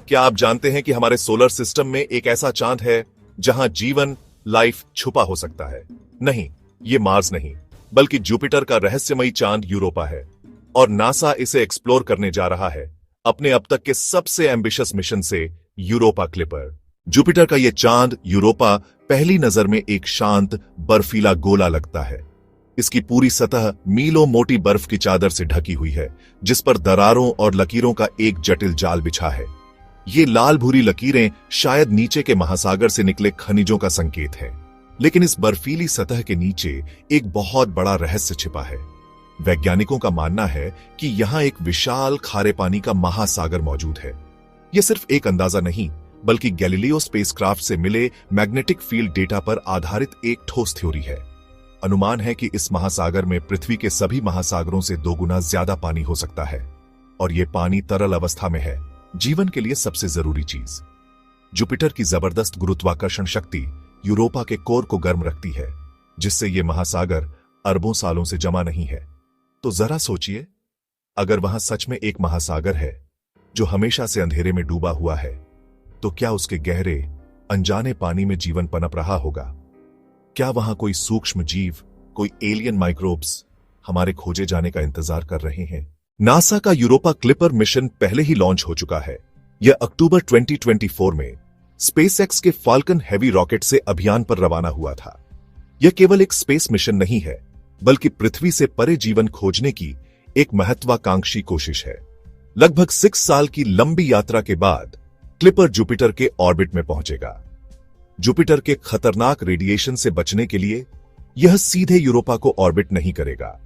क्या आप जानते हैं कि हमारे सोलर सिस्टम में एक ऐसा चांद है जहां जीवन, लाइफ छुपा हो सकता है? नहीं, ये मार्स नहीं, बल्कि जुपिटर का रहस्यमयी चांद यूरोपा है। और नासा इसे एक्सप्लोर करने जा रहा है अपने अब तक के सबसे एम्बिशियस मिशन से, यूरोपा क्लिपर। जुपिटर का यह चांद यूरोपा पहली नजर में एक शांत, बर्फीला गोला लगता है। इसकी पूरी सतह मीलों मोटी बर्फ की चादर से ढकी हुई है, जिस पर दरारों और लकीरों का एक जटिल जाल बिछा है। ये लाल भूरी लकीरें शायद नीचे के महासागर से निकले खनिजों का संकेत है। लेकिन इस बर्फीली सतह के नीचे एक बहुत बड़ा रहस्य छिपा है। वैज्ञानिकों का मानना है कि यहां एक विशाल खारे पानी का महासागर मौजूद है। यह सिर्फ एक अंदाजा नहीं, बल्कि गैलीलियो स्पेसक्राफ्ट से मिले मैग्नेटिक फील्ड डेटा पर आधारित एक ठोस थ्योरी है। अनुमान है कि इस महासागर में पृथ्वी के सभी महासागरों से 2 गुना ज्यादा पानी हो सकता है, और यह पानी तरल अवस्था में है, जीवन के लिए सबसे जरूरी चीज। जुपिटर की जबरदस्त गुरुत्वाकर्षण शक्ति यूरोपा के कोर को गर्म रखती है, जिससे यह महासागर अरबों सालों से जमा नहीं है। तो जरा सोचिए, अगर वहां सच में एक महासागर है जो हमेशा से अंधेरे में डूबा हुआ है, तो क्या उसके गहरे, अनजाने पानी में जीवन पनप रहा होगा? क्या वहां कोई सूक्ष्म जीव, कोई एलियन माइक्रोब्स हमारे खोजे जाने का इंतजार कर रहे हैं? नासा का यूरोपा क्लिपर मिशन पहले ही लॉन्च हो चुका है। यह अक्टूबर 2024 में स्पेसएक्स के फाल्कन हेवी रॉकेट से अभियान पर रवाना हुआ था। यह केवल एक स्पेस मिशन नहीं है, बल्कि पृथ्वी से परे जीवन खोजने की एक महत्वाकांक्षी कोशिश है। लगभग 6 साल की लंबी यात्रा के बाद क्लिपर जुपिटर के ऑर्बिट में पहुंचेगा। जुपिटर के खतरनाक रेडिएशन से बचने के लिए यह सीधे यूरोपा को ऑर्बिट नहीं करेगा,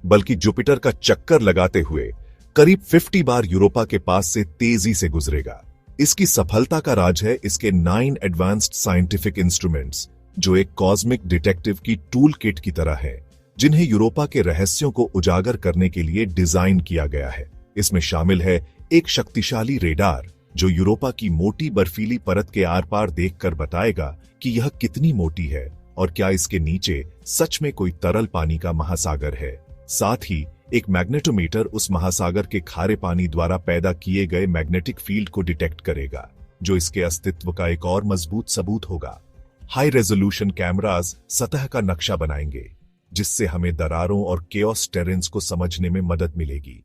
बल्कि जुपिटर का चक्कर लगाते हुए करीब 50 बार यूरोपा के पास से तेजी से गुजरेगा। इसकी सफलता का राज है इसके 9 एडवांस्ड साइंटिफिक इंस्ट्रूमेंट्स, जो एक कॉस्मिक डिटेक्टिव की टूल किट की तरह है, जिन्हें यूरोपा के रहस्यों को उजागर करने के लिए डिजाइन किया गया है। इसमें शामिल है एक शक्तिशाली रेडार, जो यूरोपा की मोटी बर्फीली परत के आर पार देखकर बताएगा कि यह कितनी मोटी है और क्या इसके नीचे सच में कोई तरल पानी का महासागर है। साथ ही एक मैग्नेटोमीटर उस महासागर के खारे पानी द्वारा पैदा किए गए मैग्नेटिक फील्ड को डिटेक्ट करेगा, जो इसके अस्तित्व का एक और मजबूत सबूत होगा। हाई रेजोल्यूशन कैमरास सतह का नक्शा बनाएंगे, जिससे हमें दरारों और केओस टेरेन्स को समझने में मदद मिलेगी,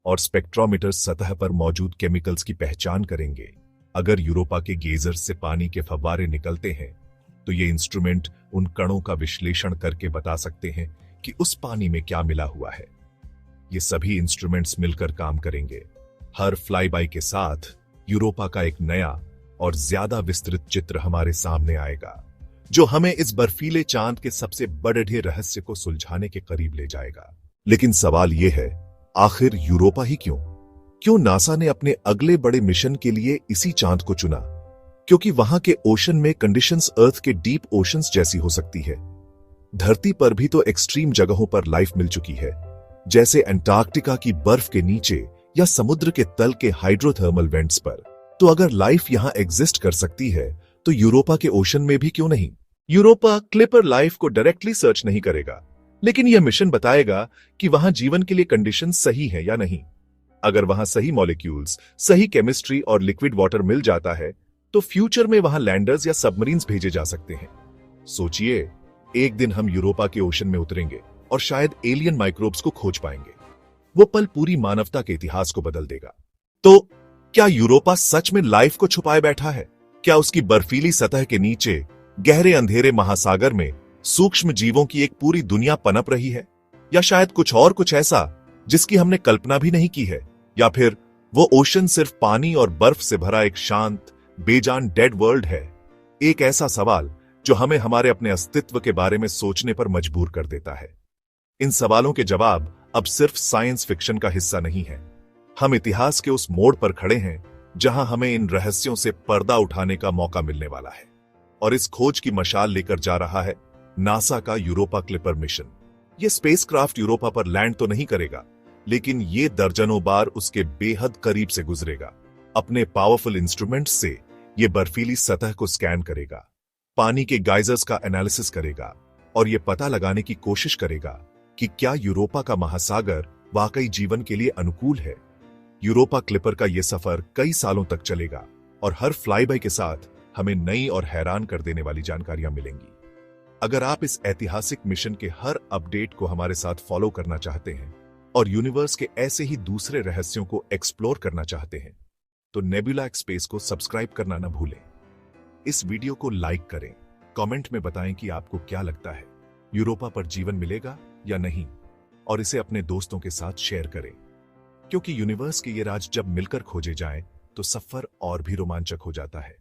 और स्पेक्ट्रोमीटर सतह पर मौजूद केमिकल्स की पहचान करेंगे। अगर यूरोपा के गेजर से पानी के फव्वारे निकलते हैं, तो ये इंस्ट्रूमेंट उन कणों का विश्लेषण करके बता सकते हैं कि उस पानी में क्या मिला हुआ है। ये सभी इंस्ट्रूमेंट्स मिलकर काम करेंगे। हर फ्लाईबाई के साथ यूरोपा का एक नया और ज्यादा विस्तृत चित्र हमारे सामने आएगा, जो हमें इस बर्फीले चांद के सबसे बड़े रहस्य को सुलझाने के करीब ले जाएगा। लेकिन सवाल यह है, आखिर यूरोपा ही क्यों? क्यों नासा ने अपने अगले बड़े मिशन के लिए इसी चांद को चुना? क्योंकि वहां के ओशन में कंडीशंस अर्थ के डीप ओशंस जैसी हो सकती है। धरती पर भी तो एक्सट्रीम जगहों पर लाइफ मिल चुकी है, जैसे अंटार्कटिका की बर्फ के नीचे या समुद्र के तल के हाइड्रोथर्मल वेंट्स पर। तो अगर लाइफ यहां एग्जिस्ट कर सकती है, तो यूरोपा के ओशन में भी क्यों नहीं? यूरोपा क्लिपर लाइफ को डायरेक्टली सर्च नहीं करेगा, लेकिन यह मिशन बताएगा कि वहां जीवन के लिए कंडीशन सही है या नहीं। अगर वहां सही मॉलिक्यूल्स, सही केमिस्ट्री और लिक्विड वाटर मिल जाता है, तो फ्यूचर में वहां लैंडर्स या सबमरीन्स भेजे जा सकते हैं। सोचिए, एक दिन हम यूरोपा के ओशन में उतरेंगे और शायद एलियन माइक्रोब्स को खोज पाएंगे। वो पल पूरी मानवता के इतिहास को बदल देगा। तो क्या यूरोपा सच में लाइफ को छुपाए बैठा है? क्या उसकी बर्फीली सतह के नीचे गहरे अंधेरे महासागर में सूक्ष्म जीवों की एक पूरी दुनिया पनप रही है? या शायद कुछ ऐसा जिसकी हमने कल्पना भी नहीं की है? या फिर वो ओशन सिर्फ पानी और बर्फ से भरा एक शांत, बेजान डेड वर्ल्ड है? एक ऐसा सवाल जो हमें हमारे अपने अस्तित्व के बारे में सोचने पर मजबूर कर देता है। इन सवालों के जवाब अब सिर्फ साइंस फिक्शन का हिस्सा नहीं है। हम इतिहास के उस मोड़ पर खड़े हैं जहां हमें इन रहस्यों से पर्दा उठाने का मौका मिलने वाला है। और इस खोज की मशाल लेकर जा रहा है नासा का यूरोपा क्लिपर मिशन। यह स्पेसक्राफ्ट यूरोपा पर लैंड तो नहीं करेगा, लेकिन ये दर्जनों बार उसके बेहद करीब से गुजरेगा। अपने पावरफुल इंस्ट्रूमेंट्स से यह बर्फीली सतह को स्कैन करेगा, पानी के गाइजर्स का एनालिसिस करेगा और यह पता लगाने की कोशिश करेगा कि क्या यूरोपा का महासागर वाकई जीवन के लिए अनुकूल है। यूरोपा क्लिपर का यह सफर कई सालों तक चलेगा और हर फ्लाईबाय के साथ हमें नई और हैरान कर देने वाली जानकारियां मिलेंगी। अगर आप इस ऐतिहासिक मिशन के हर अपडेट को हमारे साथ फॉलो करना चाहते हैं और यूनिवर्स के ऐसे ही दूसरे रहस्यों को एक्सप्लोर करना चाहते हैं, तो नेबुला स्पेस को सब्सक्राइब करना न भूलें। इस वीडियो को लाइक करें, कमेंट में बताएं कि आपको क्या लगता है, यूरोपा पर जीवन मिलेगा या नहीं, और इसे अपने दोस्तों के साथ शेयर करें, क्योंकि यूनिवर्स के ये राज जब मिलकर खोजे जाएं तो सफर और भी रोमांचक हो जाता है।